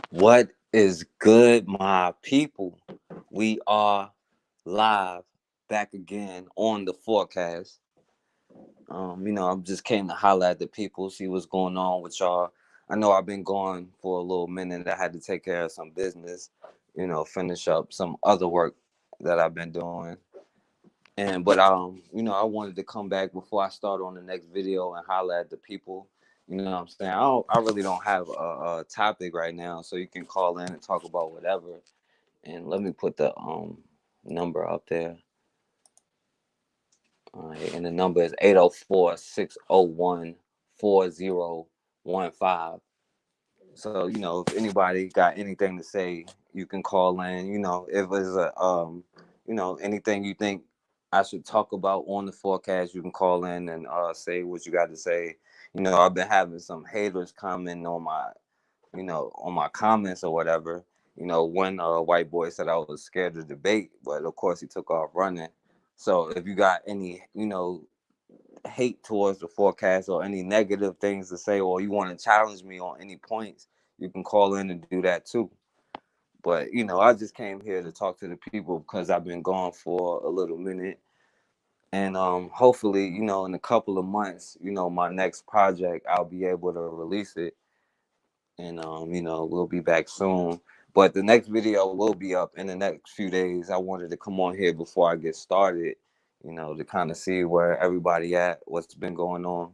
What is good, my people? We are live back again on the forecast. I just came to holler at the people, see what's going on with y'all. I know I've been gone for a little minute. I had to take care of some business, finish up some other work that I've been doing. But I wanted to come back before I start on the next video and holler at the people. You know what I'm saying? I really don't have a topic right now, so you can call in and talk about whatever. And let me put the number up there. All right, and the number is 804-601-4015. So, if anybody got anything to say, you can call in. If it's anything you think I should talk about on the forecast, you can call in and say what you got to say. I've been having some haters comment on my comments or whatever. One white boy said I was scared to debate, but of course he took off running. So if you got any, hate towards the forecast or any negative things to say, or you want to challenge me on any points, you can call in and do that too. But I just came here to talk to the people because I've been gone for a little minute, and hopefully, in a couple of months, my next project, I'll be able to release it, and we'll be back soon. But the next video will be up in the next few days. I wanted to come on here before I get started, to kind of see where everybody at, what's been going on.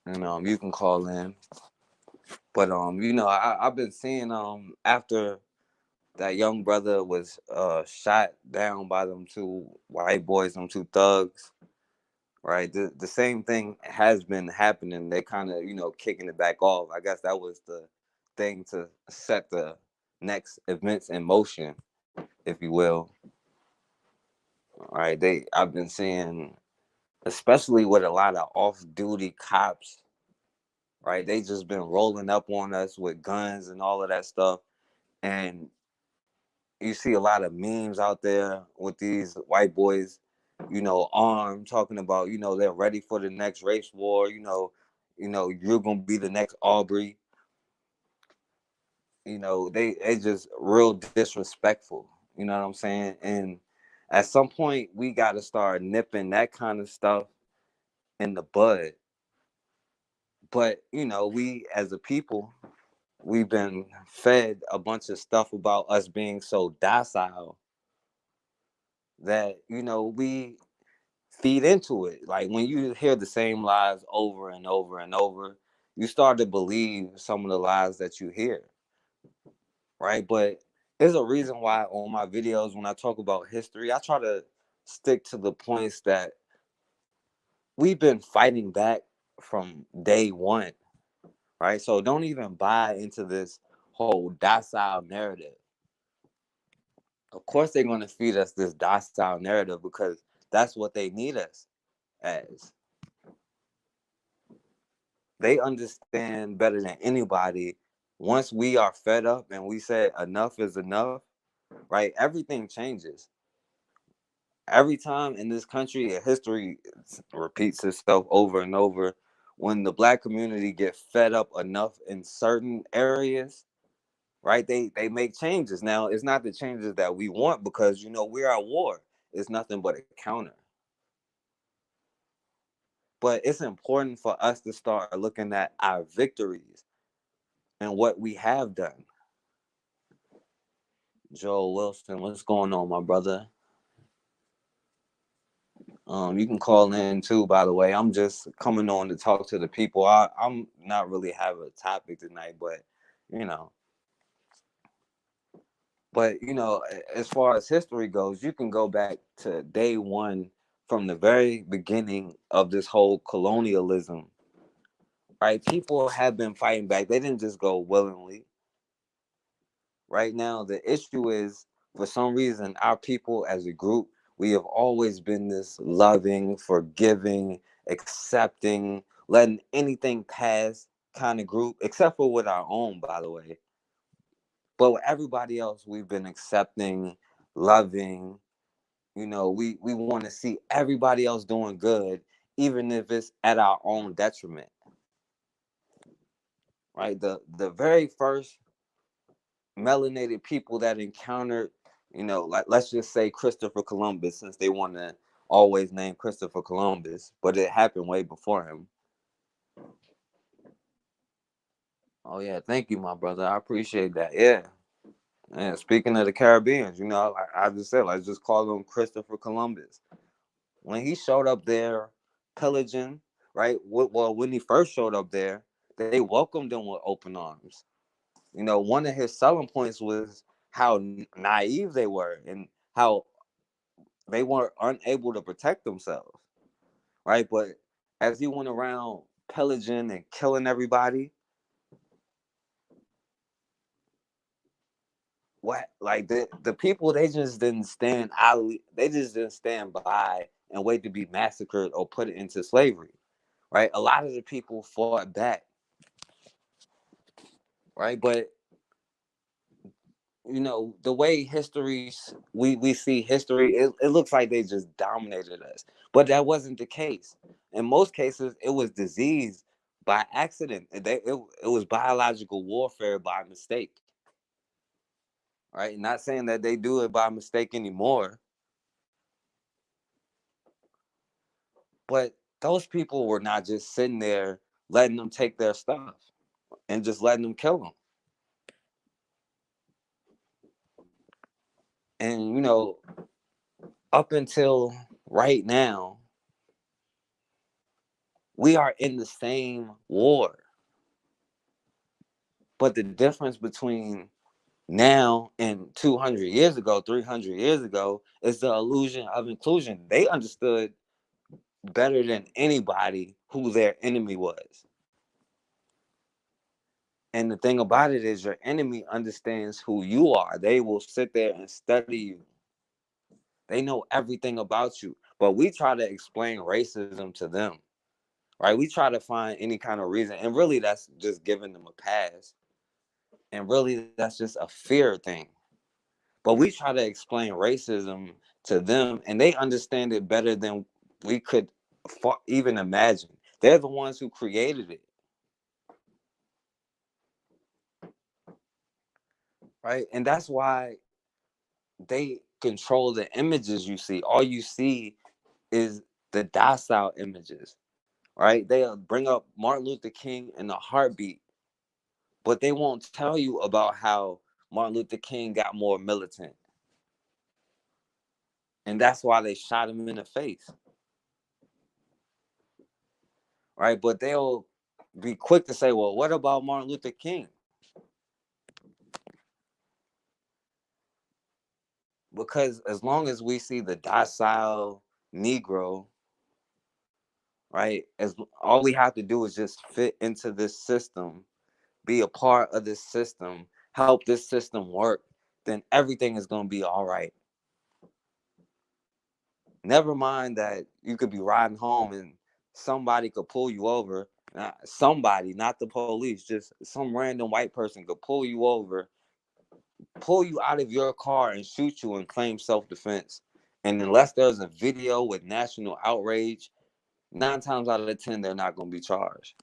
And you can call in. But I've been seeing after that young brother was shot down by them two white boys, them two thugs, right? The same thing has been happening. They kind of, kicking it back off. I guess that was the thing to set the next events in motion, if you will. Right? I've been seeing, especially with a lot of off-duty cops, right? They just been rolling up on us with guns and all of that stuff. And you see a lot of memes out there with these white boys, armed, talking about, they're ready for the next race war, you're gonna be the next Aubrey. They just real disrespectful. You know what I'm saying? And at some point we gotta start nipping that kind of stuff in the bud. But we as a people, we've been fed a bunch of stuff about us being so docile that we feed into it. Like when you hear the same lies over and over and over, you start to believe some of the lies that you hear, right? But there's a reason why on my videos when I talk about history, I try to stick to the points that we've been fighting back from day one, right? So don't even buy into this whole docile narrative. Of course they're going to feed us this docile narrative because that's what they need us as. They understand better than anybody. Once we are fed up and we say enough is enough, right? Everything changes. Every time in this country, history repeats itself over and over. When the black community get fed up enough in certain areas, right? They make changes. Now, it's not the changes that we want because we're at war. It's nothing but a counter. But it's important for us to start looking at our victories and what we have done. Joel Wilson, what's going on, my brother? You can call in too, by the way. I'm just coming on to talk to the people. I'm not really have a topic tonight, but you know, as far as history goes, you can go back to day one from the very beginning of this whole colonialism, right? People have been fighting back. They didn't just go willingly. Right now, the issue is for some reason, our people as a group, we have always been this loving, forgiving, accepting, letting anything pass kind of group, except for with our own, by the way. But with everybody else, we've been accepting, loving. We want to see everybody else doing good, even if it's at our own detriment. Right? The very first melanated people that encountered, like let's just say Christopher Columbus, since they want to always name Christopher Columbus, but it happened way before him. Oh yeah, thank you, my brother. I appreciate that. Yeah. And speaking of the Caribbeans, I just said, let's just call him Christopher Columbus. When he showed up there pillaging, right? Well, when he first showed up there, they welcomed him with open arms. One of his selling points was how naive they were and how they were unable to protect themselves, right? But as he went around pillaging and killing everybody, what like the people, they just didn't stand by and wait to be massacred or put into slavery, right? A lot of the people fought back, right? But the way we see history, it looks like they just dominated us, but that wasn't the case. In most cases it was disease by accident. It was biological warfare by mistake, right? Not saying that they do it by mistake anymore, but those people were not just sitting there letting them take their stuff and just letting them kill them. And up until right now, we are in the same war. But the difference between now and 200 years ago, 300 years ago, is the illusion of inclusion. They understood better than anybody who their enemy was. And the thing about it is, your enemy understands who you are. They will sit there and study you. They know everything about you. But we try to explain racism to them, right? We try to find any kind of reason. And really, that's just giving them a pass. And really, that's just a fear thing. But we try to explain racism to them, and they understand it better than we could even imagine. They're the ones who created it, right? And that's why they control the images you see. All you see is the docile images, right? They'll bring up Martin Luther King in a heartbeat, but they won't tell you about how Martin Luther King got more militant. And that's why they shot him in the face, right? But they'll be quick to say, well, what about Martin Luther King? Because as long as we see the docile Negro, right, as all we have to do is just fit into this system, be a part of this system, help this system work, then everything is going to be all right. Never mind that you could be riding home and somebody could pull you over. Somebody, not the police, just some random white person could pull you over, pull you out of your car and shoot you and claim self-defense. And unless there's a video with national outrage, 9 times out of 10, they're not going to be charged.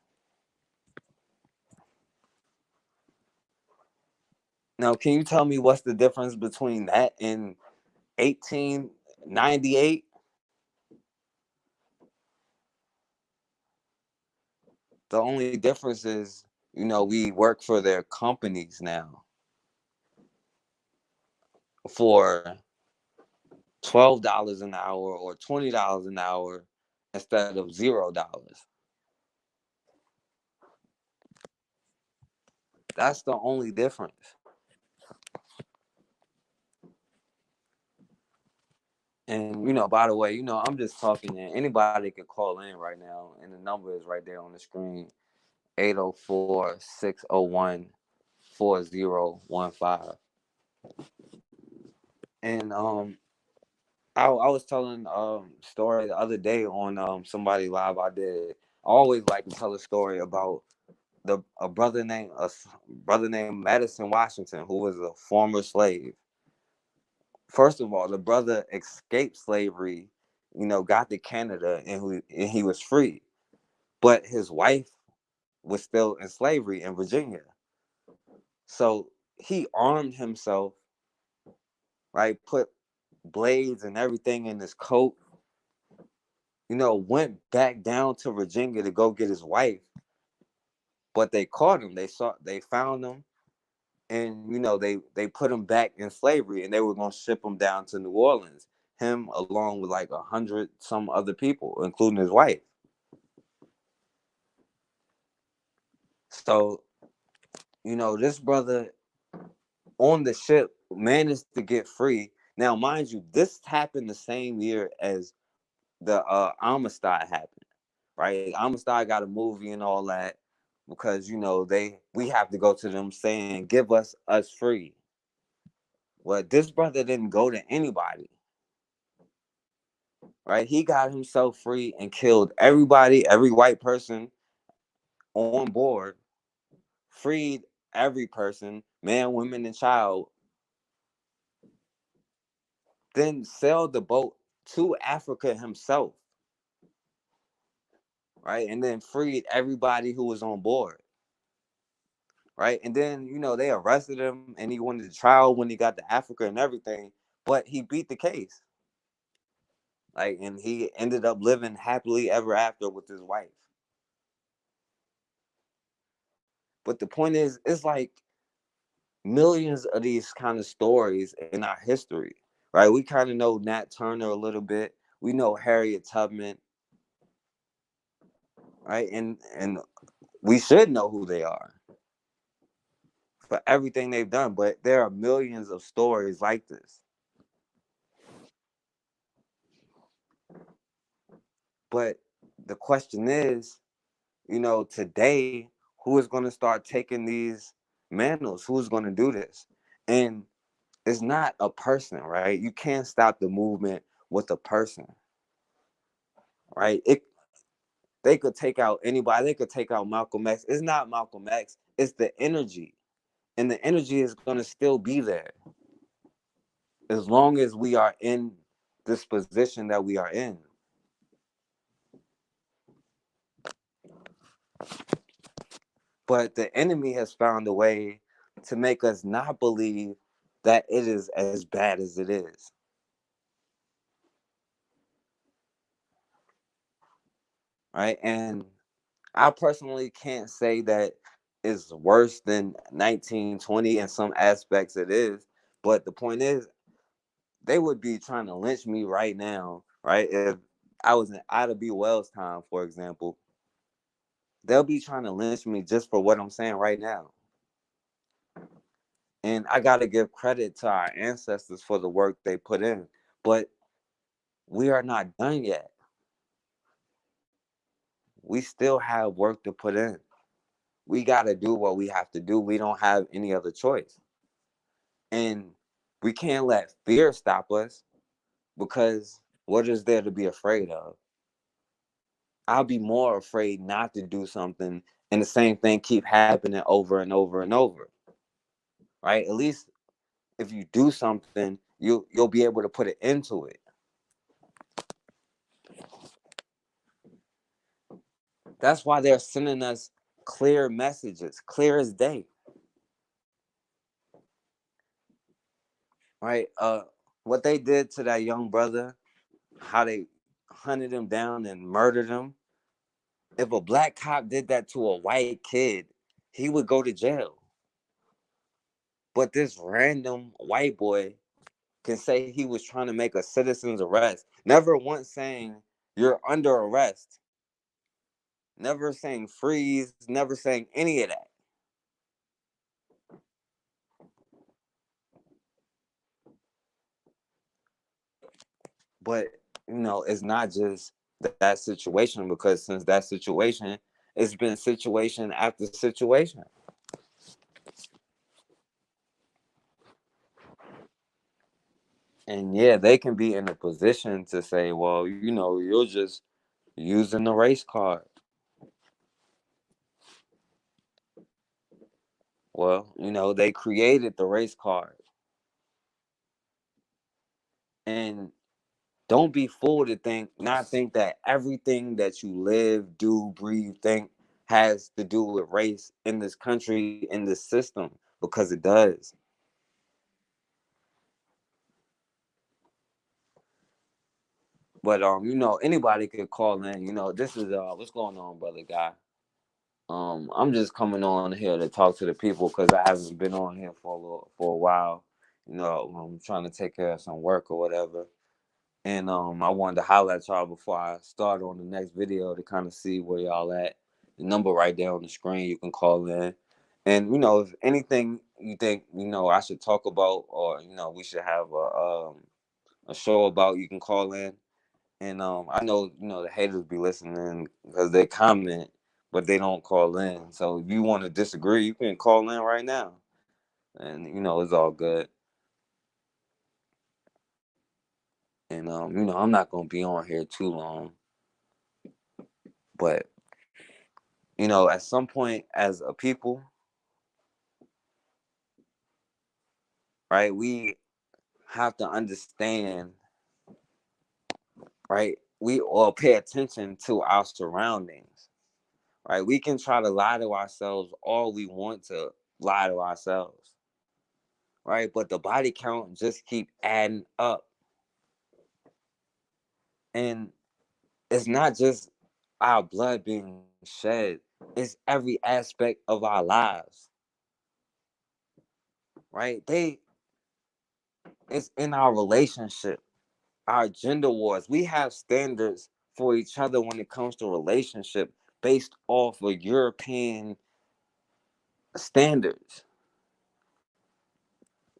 Now, can you tell me what's the difference between that and 1898? The only difference is, we work for their companies now for $12 an hour or $20 an hour instead of $0. That's the only difference. And by the way, I'm just talking, and anybody can call in right now, and the number is right there on the screen: 804-601-4015. And I was telling story the other day on somebody live I did. I always like to tell a story about a brother named Madison Washington, who was a former slave. First of all, the brother escaped slavery, got to Canada, and he was free. But his wife was still in slavery in Virginia. So he armed himself, right? Put blades and everything in his coat, went back down to Virginia to go get his wife. But they caught him. They found him, and they put him back in slavery, and they were gonna ship him down to New Orleans. Him along with like 100 some other people, including his wife. So, this brother on the ship managed to get free. Now, mind you, this happened the same year as the Amistad happened, right? Amistad got a movie and all that because we have to go to them saying, "Give us free." Well, this brother didn't go to anybody, right? He got himself free and killed everybody, every white person on board, freed every person, man, women, and child, then sailed the boat to Africa himself, right? And then freed everybody who was on board, right? And then, they arrested him and he went to trial when he got to Africa and everything, but he beat the case. Like, and he ended up living happily ever after with his wife. But the point is, it's like millions of these kind of stories in our history, right? We kind of know Nat Turner a little bit. We know Harriet Tubman, right? And we should know who they are for everything they've done. But there are millions of stories like this. But the question is, today, who is going to start taking these mantles? Who's going to do this? And it's not a person, right? You can't stop the movement with a person, right? They could take out anybody. They could take out Malcolm X. It's not Malcolm X. It's the energy. And the energy is going to still be there as long as we are in this position that we are in. But the enemy has found a way to make us not believe that it is as bad as it is. Right? And I personally can't say that it's worse than 1920. In some aspects it is. But the point is, they would be trying to lynch me right now, right? If I was in Ida B. Wells' time, for example, they'll be trying to lynch me just for what I'm saying right now. And I got to give credit to our ancestors for the work they put in. But we are not done yet. We still have work to put in. We got to do what we have to do. We don't have any other choice. And we can't let fear stop us because what is there to be afraid of? I'll be more afraid not to do something and the same thing keep happening over and over and over. Right? At least if you do something, you'll be able to put it into it. That's why they're sending us clear messages, clear as day. Right? What they did to that young brother, how they hunted him down and murdered him. If a black cop did that to a white kid, he would go to jail. But this random white boy can say he was trying to make a citizen's arrest, never once saying you're under arrest, never saying freeze, never saying any of that. But it's not just that situation, because since that situation, it's been situation after situation. And yeah, they can be in a position to say, well, you're just using the race card. Well, they created the race card. And don't be fooled to not think that everything that you live, do, breathe, think has to do with race in this country, in this system. because it does. But anybody could call in. This is what's going on, brother guy. I'm just coming on here to talk to the people because I haven't been on here for a while. I'm trying to take care of some work or whatever. And I wanted to holler at y'all before I start on the next video to kind of see where y'all at. The number right there on the screen, you can call in. And if anything you think I should talk about, or we should have a show about, you can call in. And I know the haters be listening because they comment, but they don't call in. So if you want to disagree, you can call in right now, and it's all good. And I'm not gonna be on here too long, but at some point as a people, right, we have to understand, right, we all pay attention to our surroundings, right? We can try to lie to ourselves all we want to lie to ourselves, right? But the body count just keep adding up. And it's not just our blood being shed, it's every aspect of our lives, right? It's in our relationship, our gender wars. We have standards for each other when it comes to relationship based off of European standards.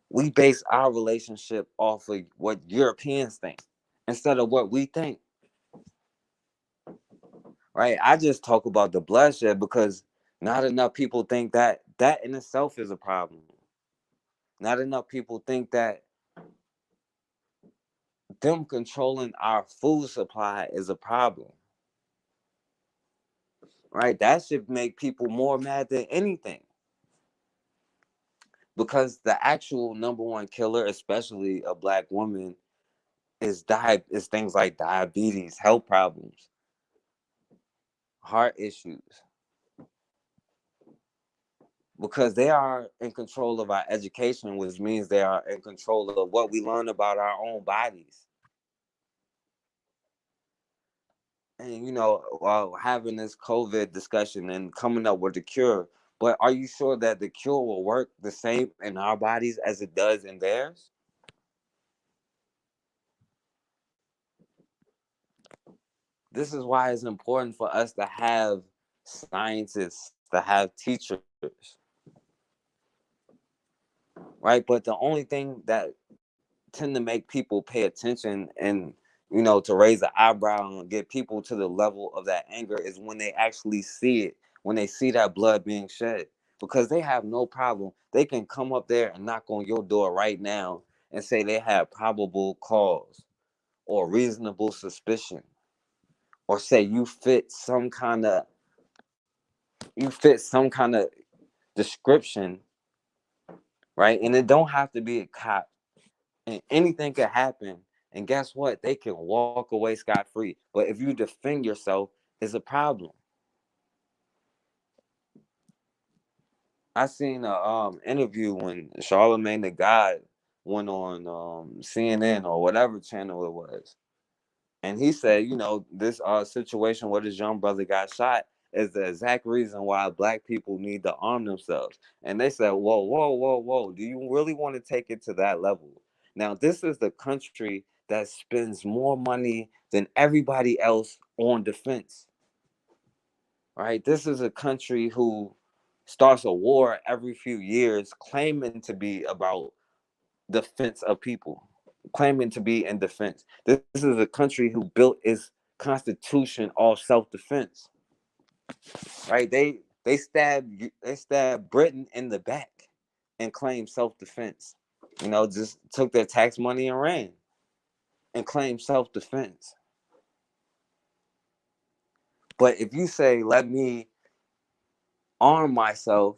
We base our relationship off of what Europeans think instead of what we think. Right? I just talk about the bloodshed because not enough people think that that in itself is a problem. Not enough people think that them controlling our food supply is a problem. Right? That should make people more mad than anything. Because the actual number one killer, especially a black woman, is things like diabetes, health problems, heart issues. Because they are in control of our education, which means they are in control of what we learn about our own bodies. And while having this COVID discussion and coming up with a cure, but are you sure that the cure will work the same in our bodies as it does in theirs? This is why it's important for us to have scientists, to have teachers, right? But the only thing that tend to make people pay attention and to raise the eyebrow and get people to the level of that anger is when they actually see it, when they see that blood being shed, because they have no problem. They can come up there and knock on your door right now and say they have probable cause or reasonable suspicion, or say you fit some kind of description, right? And it don't have to be a cop, and anything could happen. And guess what? They can walk away scot free. But if you defend yourself, it's a problem. I seen a interview when Charlemagne the God went on CNN or whatever channel it was, and he said, this situation where this young brother got shot is the exact reason why black people need to arm themselves. And they said, whoa, whoa, whoa, whoa, do you really want to take it to that level? Now, this is the country that spends more money than everybody else on defense, right? This is a country who starts a war every few years claiming to be about defense of people, claiming to be in defense. This is a country who built its constitution off self-defense, right? They stabbed Britain in the back and claimed self-defense. Just took their tax money and ran and claimed self-defense. But if you say, let me arm myself,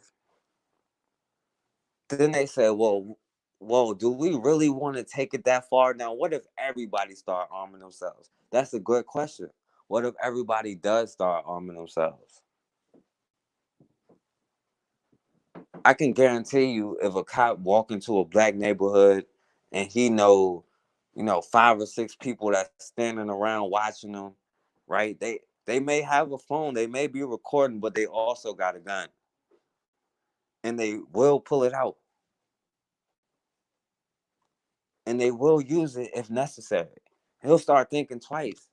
then they say, well, whoa, do we really want to take it that far? Now, what if everybody start arming themselves? That's a good question. What if everybody does start arming themselves? I can guarantee you, if a cop walk into a black neighborhood and he know, 5 or 6 people that's standing around watching them, right? They may have a phone, they may be recording, but they also got a gun, and they will pull it out, and they will use it if necessary. He'll start thinking twice,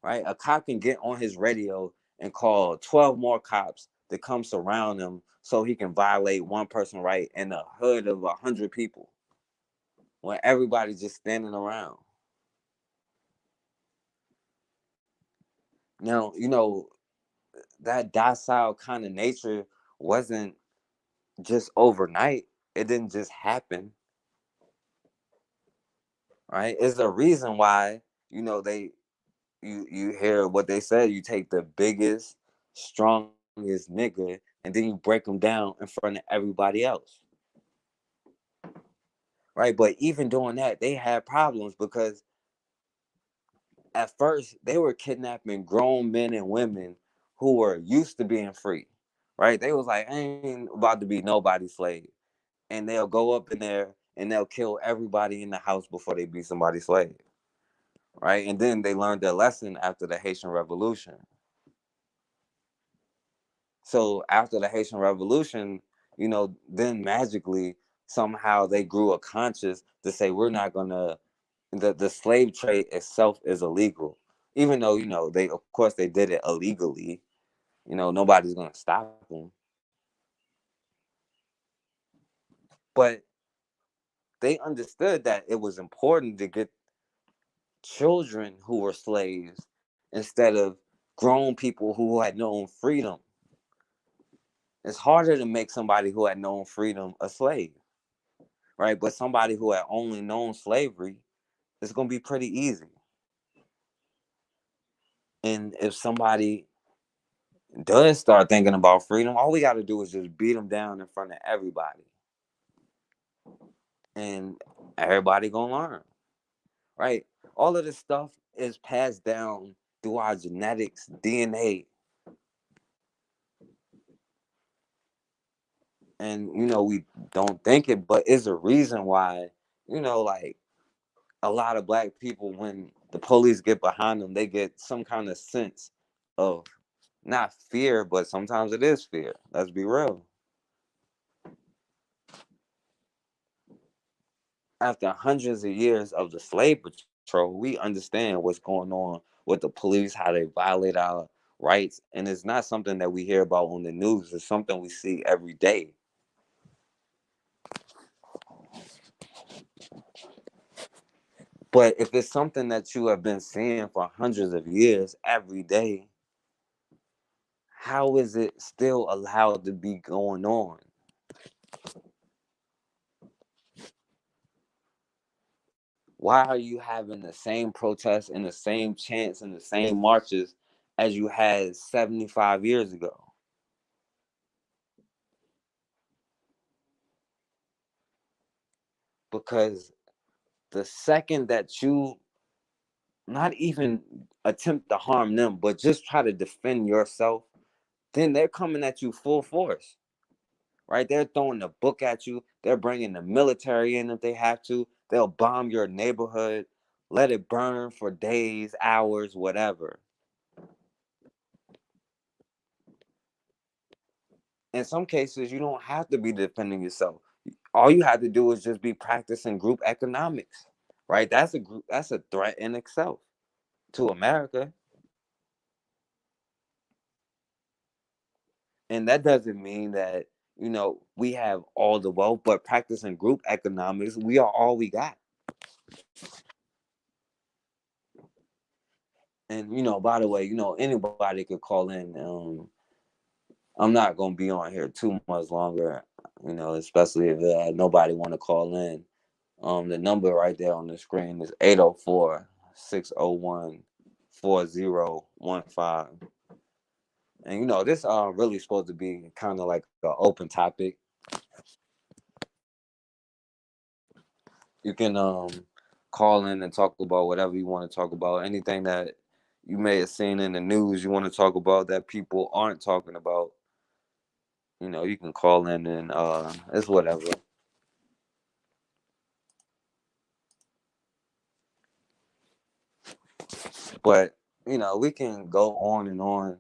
right? A cop can get on his radio and call 12 more cops to come surround him so he can violate one person right in a hood of 100 people when everybody's just standing around. Now, that docile kind of nature wasn't just overnight. It didn't just happen, right? It's a reason why, they you hear what they said, you take the biggest, strongest nigga and then you break him down in front of everybody else. Right? But even doing that, they had problems because at first they were kidnapping grown men and women who were used to being free. Right? They was like, I ain't about to be nobody's slave. And they'll go up in there and they'll kill everybody in the house before they be somebody's slave. Right? And then they learned their lesson after the Haitian Revolution. So after the Haitian Revolution, then magically somehow they grew a conscience to say we're not gonna, the slave trade itself is illegal. Even though, they, of course they did it illegally, nobody's gonna stop them. But they understood that it was important to get children who were slaves instead of grown people who had known freedom. It's harder to make somebody who had known freedom a slave, right? But somebody who had only known slavery, it's going to be pretty easy. And if somebody does start thinking about freedom, all we got to do is just beat them down in front of everybody. And everybody going to learn, right? All of this stuff is passed down through our genetics, DNA. And, we don't think it, but it's a reason why, like, a lot of black people, when the police get behind them, they get some kind of sense of not fear, but sometimes it is fear. Let's be real. After hundreds of years of the slave patrol, we understand what's going on with the police, how they violate our rights. And it's not something that we hear about on the news, it's something we see every day. But if it's something that you have been seeing for hundreds of years every day, how is it still allowed to be going on? Why are you having the same protests and the same chants and the same marches as you had 75 years ago? Because the second that you not even attempt to harm them, but just try to defend yourself, then they're coming at you full force, right? They're throwing the book at you. They're bringing the military in if they have to. They'll bomb your neighborhood, let it burn for days, hours, whatever. In some cases, you don't have to be defending yourself. All you have to do is just be practicing group economics, right? That's a threat in itself to America. And that doesn't mean that, we have all the wealth, but practicing group economics, we are all we got. And, by the way, anybody could call in. I'm not going to be on here too much longer, especially if nobody want to call in. The number right there on the screen is 804-601-4015. And this really supposed to be kind of like an open topic. You can call in and talk about whatever you want to talk about. Anything that you may have seen in the news you want to talk about that people aren't talking about. You know, you can call in and it's whatever. But you know, we can go on and on,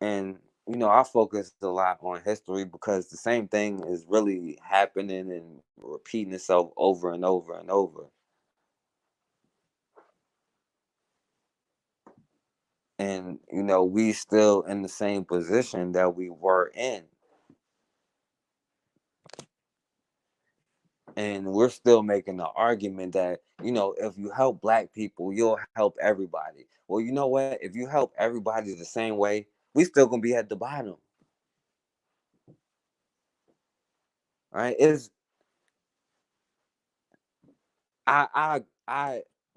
and you know, I focus a lot on history because the same thing is really happening and repeating itself over and over and over. And you know, we still in the same position that we were in, and we're still making the argument that, you know, if you help black people, you'll help everybody. Well, you know what, if you help everybody the same way, we still gonna be at the bottom, right? Is I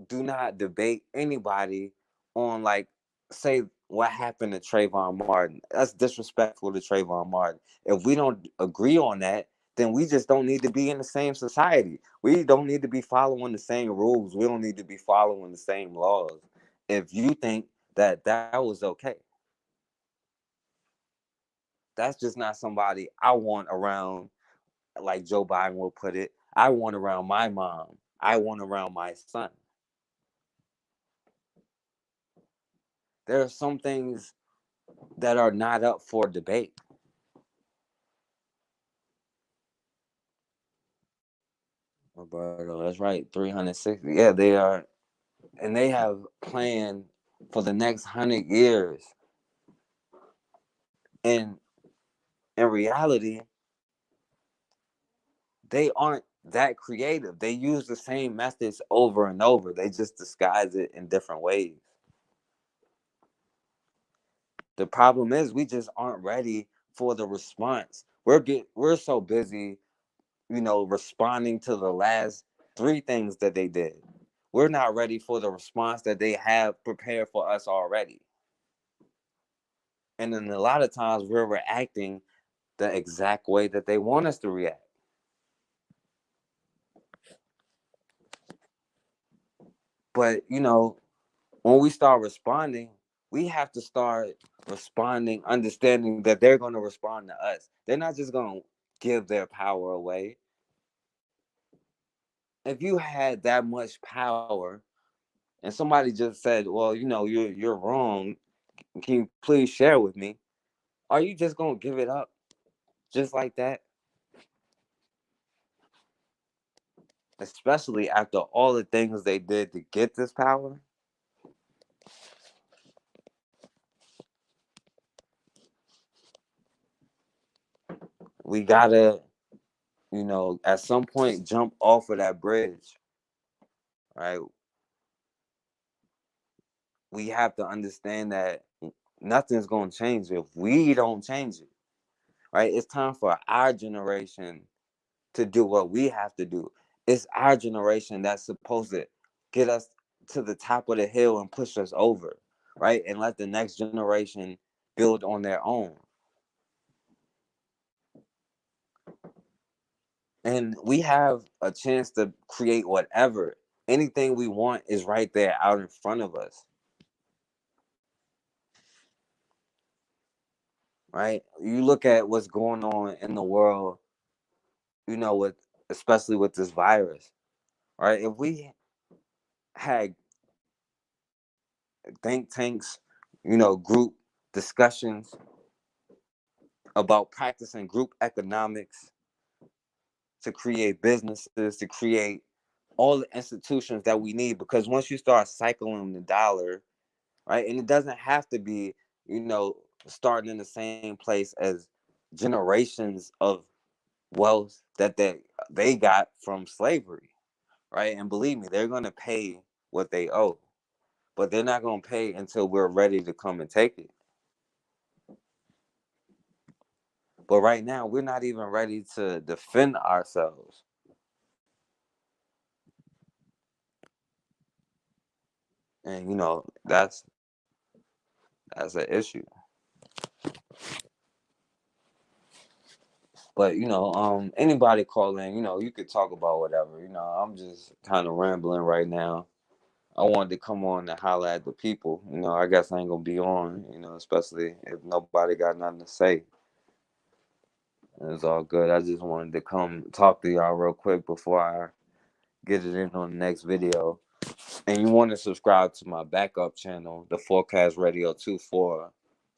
do not debate anybody on, like, say what happened to Trayvon Martin. That's disrespectful to Trayvon Martin. If we don't agree on that, then we just don't need to be in the same society. We don't need to be following the same rules. We don't need to be following the same laws. If you think that that was okay, that's just not somebody I want around, like Joe Biden will put it. I want around my mom. I want around my son. There are some things that are not up for debate. Roberto, that's right, 360. Yeah, they are, and they have planned for the next 100 years. And in reality, they aren't that creative. They use the same methods over and over. They just disguise it in different ways. The problem is we just aren't ready for the response. We're so busy, you know, responding to the last three things that they did. We're not ready for the response that they have prepared for us already. And then a lot of times we're reacting the exact way that they want us to react. But, you know, when we start responding, we have to start responding, understanding that they're going to respond to us. They're not just going to give their power away. If you had that much power and somebody just said, "Well, you know, you're wrong. Can you please share with me?" Are you just going to give it up just like that? Especially after all the things they did to get this power? We got to, you know, at some point jump off of that bridge, right? We have to understand that nothing's going to change if we don't change it, right? It's time for our generation to do what we have to do. It's our generation that's supposed to get us to the top of the hill and push us over, right? And let the next generation build on their own. And we have a chance to create whatever. Anything we want is right there out in front of us, right? You look at what's going on in the world, you know, with especially with this virus, right? If we had think tanks, you know, group discussions about practicing group economics to create businesses, to create all the institutions that we need, because once you start cycling the dollar, right, and it doesn't have to be, you know, starting in the same place as generations of wealth that they got from slavery, right? And believe me, they're going to pay what they owe, but they're not going to pay until we're ready to come and take it. But right now, we're not even ready to defend ourselves. And you know, that's an issue. But you know, anybody call in, you know, you could talk about whatever. You know, I'm just kind of rambling right now. I wanted to come on and holler at the people. You know, I guess I ain't gonna be on, you know, especially if nobody got nothing to say. It's all good. I just wanted to come talk to y'all real quick before I get it in on the next video. And you want to subscribe to my backup channel, the Forecast Radio 2, for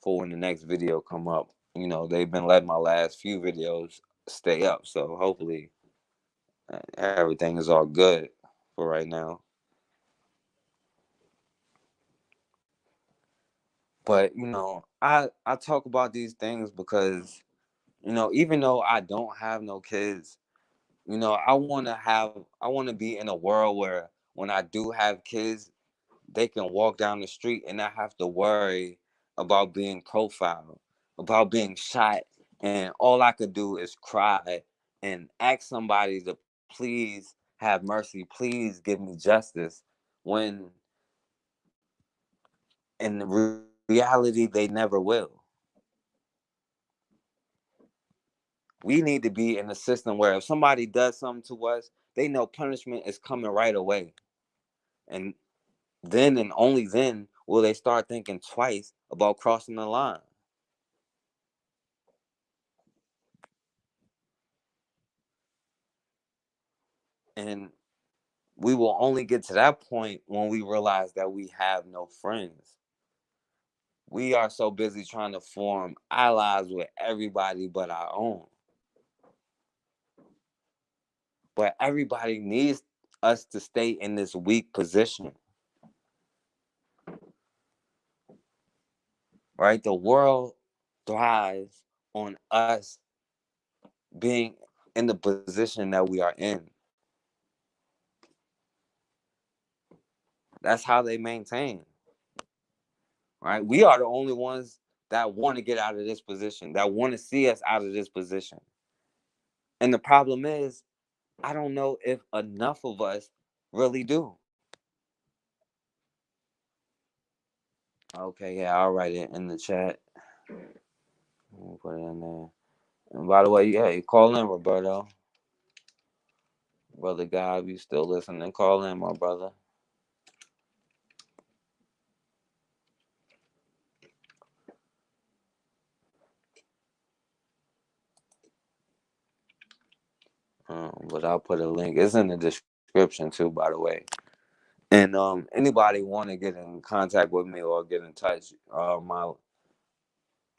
when the next video come up. They've been letting my last few videos stay up, so hopefully everything is all good for right now. But I talk about these things because even though I don't have no kids, I want to be in a world where when I do have kids, they can walk down the street and not have to worry about being profiled, about being shot, and all I could do is cry and ask somebody to please have mercy, please give me justice, when in reality they never will. We need to be in a system where if somebody does something to us, they know punishment is coming right away. And then and only then will they start thinking twice about crossing the line. And we will only get to that point when we realize that we have no friends. We are so busy trying to form allies with everybody but our own. But everybody needs us to stay in this weak position, right? The world thrives on us being in the position that we are in. That's how they maintain, right? We are the only ones that want to get out of this position, that want to see us out of this position. And the problem is, I don't know if enough of us really do. Okay, yeah, I'll write it in the chat. I'll put it in there. And by the way, yeah, you call in, Roberto. Brother God, you still listening, call in, my brother. But I'll put a link. It's in the description too, by the way. And anybody want to get in contact with me or get in touch, my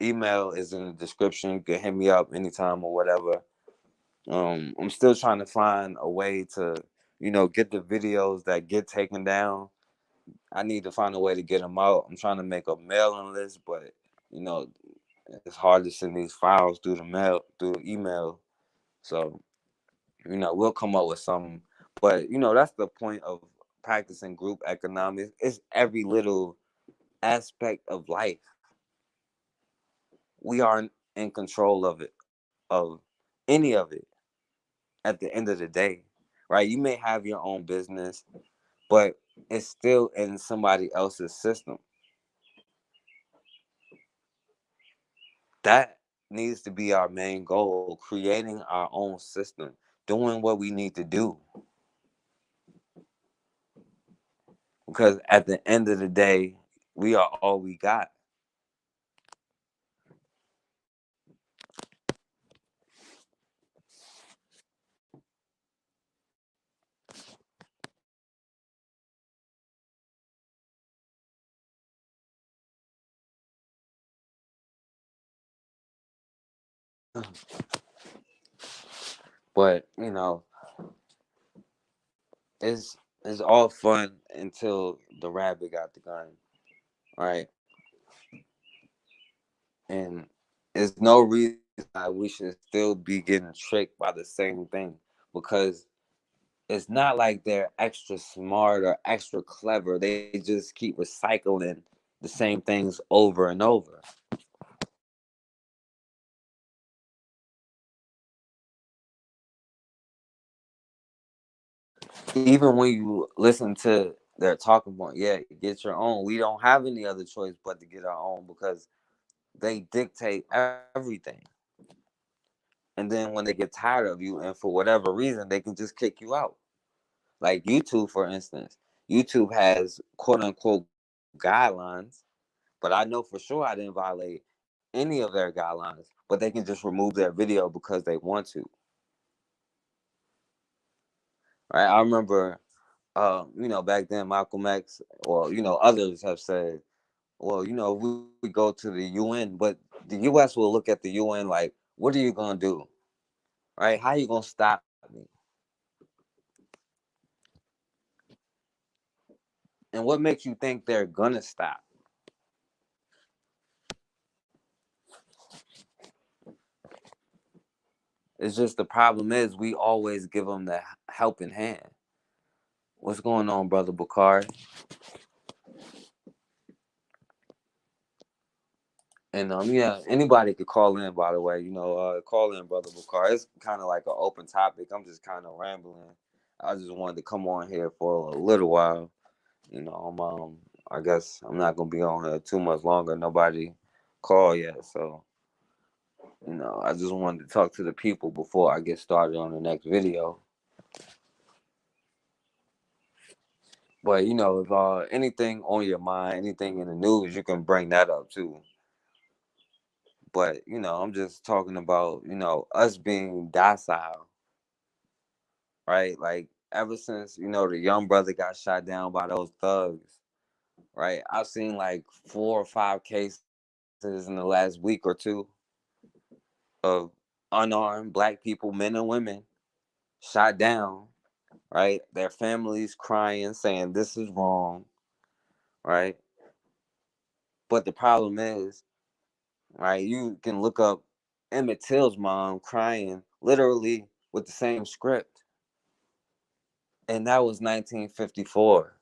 email is in the description. You can hit me up anytime or whatever. I'm still trying to find a way to, get the videos that get taken down. I need to find a way to get them out. I'm trying to make a mailing list, but you know, it's hard to send these files through the mail, through email. So, we'll come up with something. But that's the point of practicing group economics. It's every little aspect of life. We aren't in control of any of it at the end of the day, right? You may have your own business, but it's still in somebody else's system. That needs to be our main goal, creating our own system, doing what we need to do. Because at the end of the day, we are all we got. But it's all fun until the rabbit got the gun, right? And there's no reason why we should still be getting tricked by the same thing, because it's not like they're extra smart or extra clever. They just keep recycling the same things over and over. Even when you listen to their talking about, yeah, get your own. We don't have any other choice but to get our own, because they dictate everything. And then when they get tired of you, and for whatever reason, they can just kick you out. Like YouTube, for instance. YouTube has quote unquote guidelines, but I know for sure I didn't violate any of their guidelines. but they can just remove their video because they want to. Right? I remember, back then Malcolm X, or others have said, well, we go to the UN, but the U.S. will look at the UN like, what are you gonna do? Right? How you gonna stop me? And what makes you think they're gonna stop? It's just the problem is we always give them the helping hand. What's going on, brother Bakari? And yeah, anybody could call in. By the way, call in, brother Bakari. It's kind of like an open topic. I'm just kind of rambling. I just wanted to come on here for a little while. I guess I'm not gonna be on here too much longer. Nobody called yet, so I just wanted to talk to the people before I get started on the next video. But if anything on your mind, anything in the news, you can bring that up too. But I'm just talking about us being docile, right? Like ever since the young brother got shot down by those thugs, right? I've seen like 4 or 5 cases in the last week or two of unarmed black people, men and women, shot down, right? Their families crying, saying this is wrong, right? But the problem is, right, you can look up Emmett Till's mom crying literally with the same script. And that was 1954.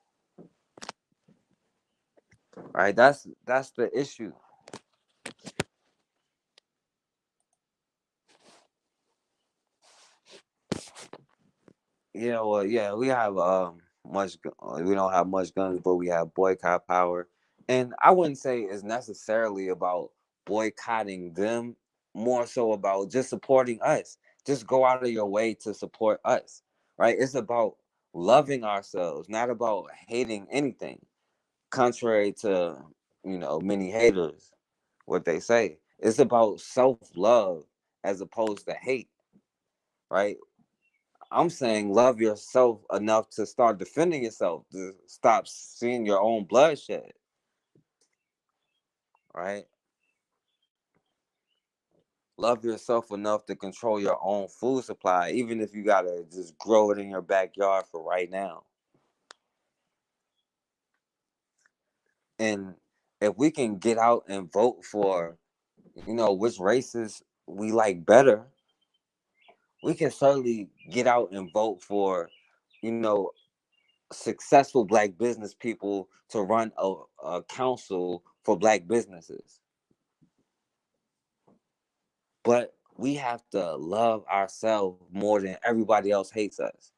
Right? That's the issue. Yeah, well, yeah, we have we don't have much guns, but we have boycott power. And I wouldn't say it's necessarily about boycotting them, more so about just supporting us. Just go out of your way to support us. Right? It's about loving ourselves, not about hating anything. Contrary to, many haters, what they say. It's about self-love as opposed to hate, right? I'm saying love yourself enough to start defending yourself, to stop seeing your own bloodshed, right? Love yourself enough to control your own food supply, even if you gotta just grow it in your backyard for right now. And if we can get out and vote for, which races we like better, we can certainly get out and vote for, you know, successful black business people to run a council for black businesses. But we have to love ourselves more than everybody else hates us.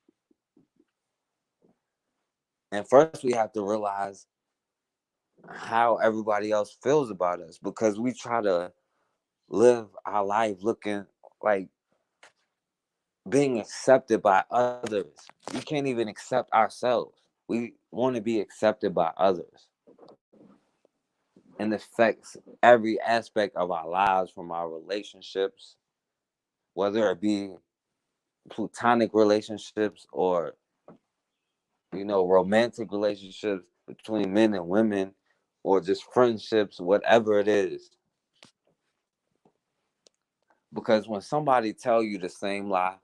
And first, we have to realize how everybody else feels about us, because we try to live our life looking like being accepted by others. We can't even accept ourselves. We want to be accepted by others. And affects every aspect of our lives, from our relationships, whether it be platonic relationships or romantic relationships between men and women, or just friendships, whatever it is. Because when somebody tell you the same lie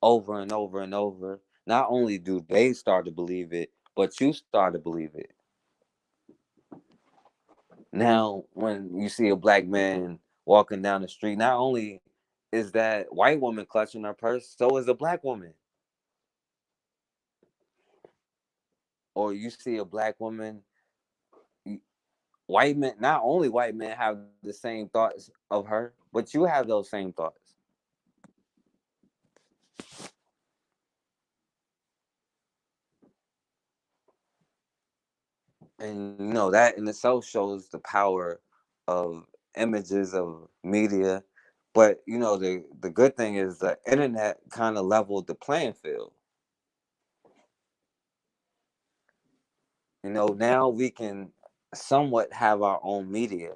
over and over and over, not only do they start to believe it, but you start to believe it. Now when you see a black man walking down the street, not only is that white woman clutching her purse, so is a black woman. Or you see a black woman, white men, not only white men have the same thoughts of her, but you have those same thoughts. And that in itself shows the power of images, of media. But the good thing is the internet kind of leveled the playing field. Now we can somewhat have our own media.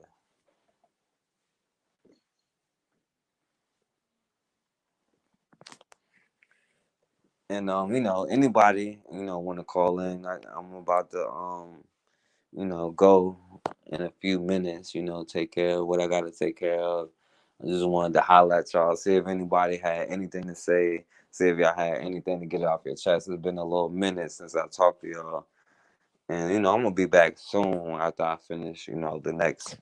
And anybody want to call in. I'm about to go in a few minutes. Take care of what I got to take care of. I just wanted to holler at y'all, see if anybody had anything to say, see if y'all had anything to get off your chest. It's been a little minute since I talked to y'all, and I'm gonna be back soon after I finish the next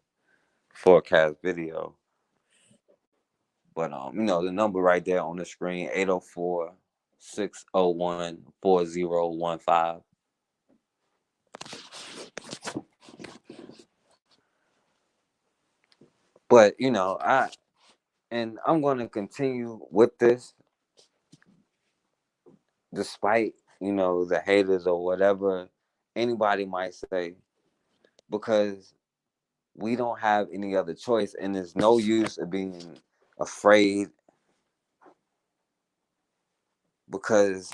forecast video. But the number right there on the screen, 804-601-4015. But I'm gonna continue with this despite, the haters or whatever anybody might say, because we don't have any other choice, and there's no use of being afraid, because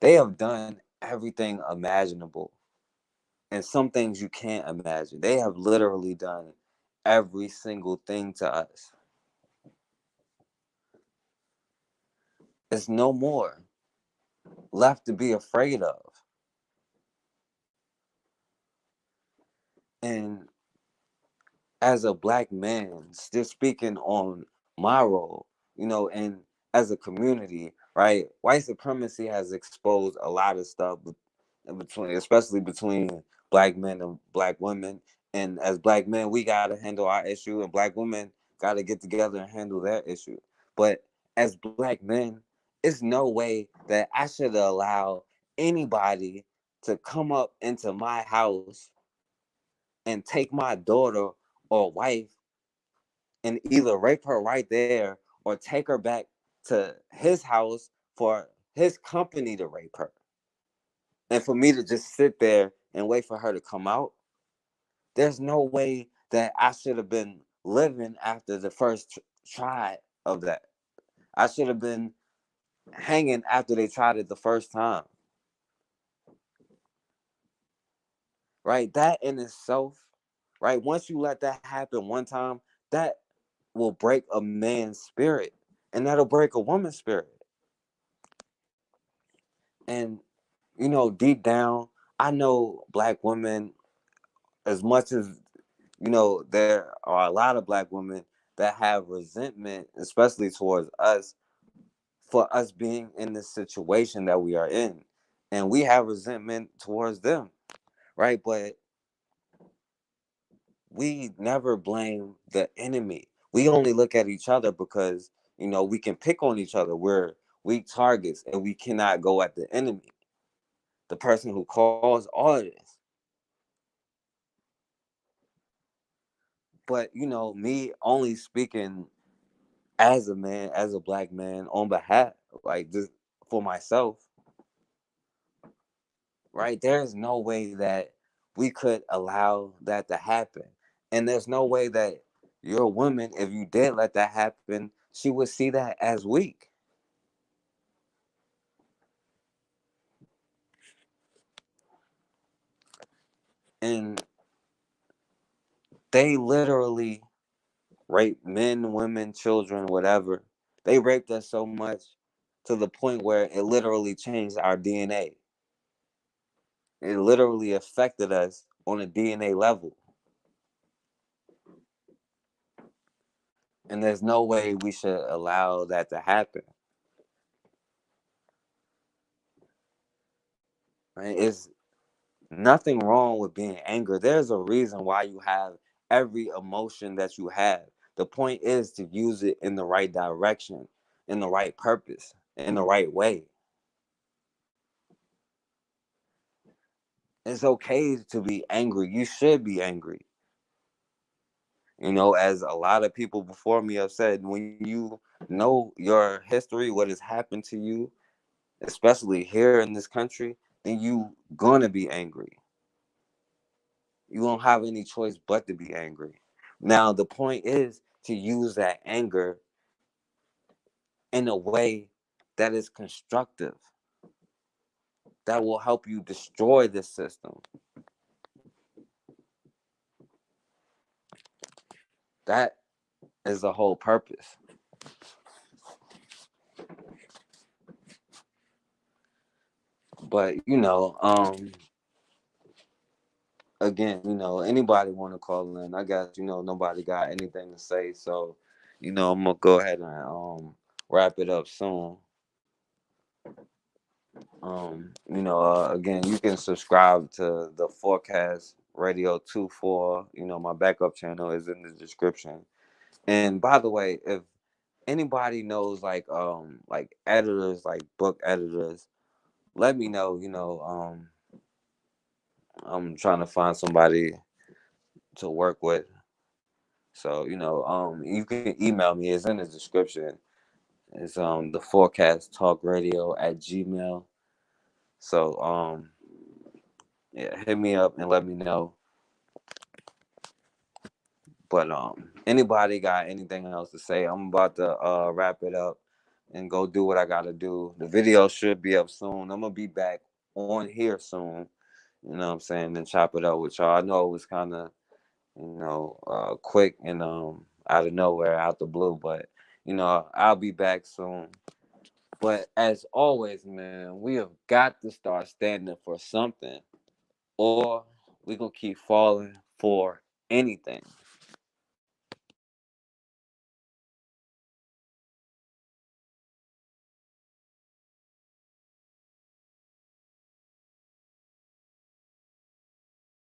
they have done everything imaginable and some things you can't imagine. They have literally done every single thing to us. There's no more left to be afraid of. And as a black man, still speaking on my role, and as a community, right? White supremacy has exposed a lot of stuff between, especially between black men and black women. And as black men, we gotta handle our issue, and black women gotta get together and handle their issue. But as black men, it's no way that I should allow anybody to come up into my house and take my daughter or wife and either rape her right there or take her back to his house for his company to rape her. And for me to just sit there and wait for her to come out, there's no way that I should have been living after the first try of that. I should have been hanging after they tried it the first time. Right? That in itself, right? Once you let that happen one time, that will break a man's spirit, and that'll break a woman's spirit. And deep down, I know black women, as much as there are a lot of black women that have resentment, especially towards us, for us being in this situation that we are in. And we have resentment towards them, right? But we never blame the enemy. We only look at each other because, we can pick on each other. We're weak targets, and we cannot go at the enemy, the person who caused all of this. But, me only speaking as a man, as a black man, on behalf, like, just for myself, right? There's no way that we could allow that to happen. And there's no way that your woman, if you did let that happen, she would see that as weak. And they literally rape men, women, children, whatever. They raped us so much to the point where it literally changed our DNA. It literally affected us on a DNA level. And there's no way we should allow that to happen. Right? It's nothing wrong with being angry. There's a reason why you have every emotion that you have. The point is to use it in the right direction, in the right purpose, in the right way. It's okay to be angry. You should be angry. As a lot of people before me have said, when you know your history, what has happened to you, especially here in this country, then you gonna be angry. You won't have any choice but to be angry. Now, the point is to use that anger in a way that is constructive, that will help you destroy this system. That is the whole purpose. But again, anybody want to call in? I guess nobody got anything to say, so I'm gonna go ahead and wrap it up soon. Again, you can subscribe to the Forecast Radio 24. My backup channel is in the description. And by the way, if anybody knows like editors, like book editors, let me know. I'm trying to find somebody to work with. So, you can email me. It's in the description. It's the Forecast Talk Radio at Gmail. So yeah, hit me up and let me know. But anybody got anything else to say? I'm about to wrap it up and go do what I gotta do. The video should be up soon. I'm gonna be back on here soon. You know what I'm saying? And chop it up with y'all. I know it was kind of, quick and out of nowhere, out the blue, but I'll be back soon. But as always, man, we have got to start standing for something, or we're gonna keep falling for anything.